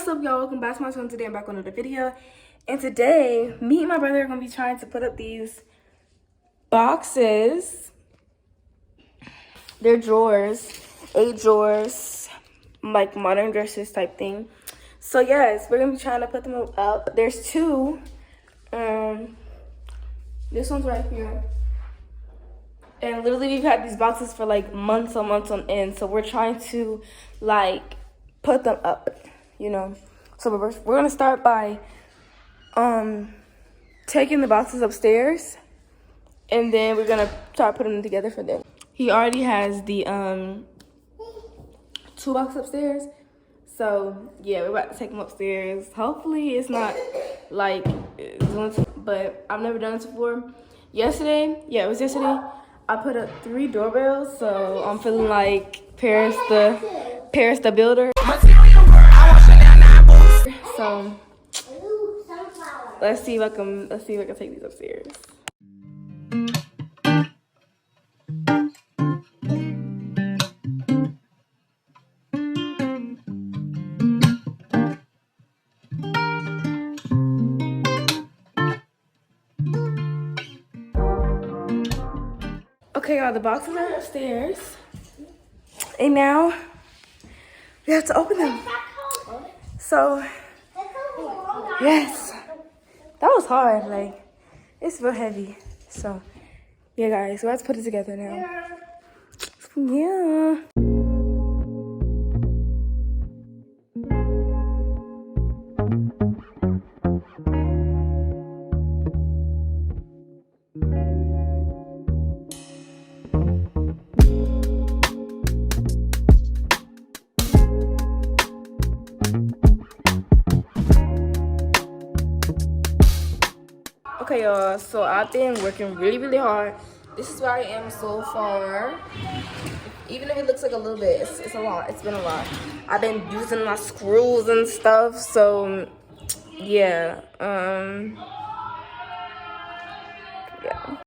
What's up, y'all? Welcome back to my channel. Today I'm back on another video, and today me and my brother are gonna be trying to put up these boxes. They're drawers, 8 drawers, like modern dresses type thing. So yes, we're gonna be trying to put them up. There's 2. This one's right here, and literally we've had these boxes for like months on end. So we're trying to like put them up, you know. So we're gonna start by taking the boxes upstairs, and then we're gonna start putting them together for them. He already has the toolbox upstairs, so yeah, we're about to take them upstairs. Hopefully it's not like but I've never done this before. Yesterday, yeah, it was yesterday, I put up 3 doorbells, so I'm feeling like Paris the builder. So let's see if I can take these upstairs. Okay, y'all, the boxes are upstairs, and now we have to open them. So yes, that was hard. Like, it's real heavy. So yeah, guys, let's put it together now. Yeah. Okay, y'all, so I've been working really hard. This is where I am so far. Even if it looks like a little bit, it's a lot. It's been a lot. I've been using my screws and stuff, so yeah. Yeah.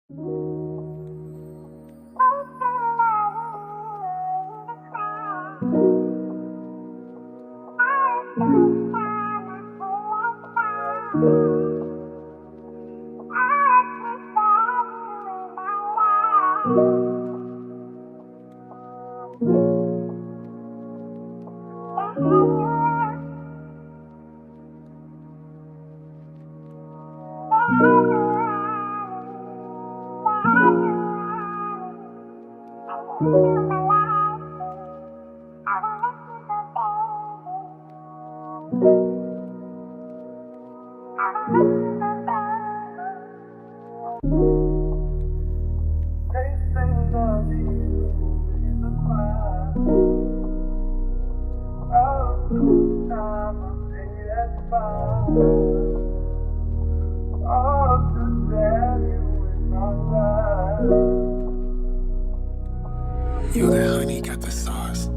You the honey, got the sauce.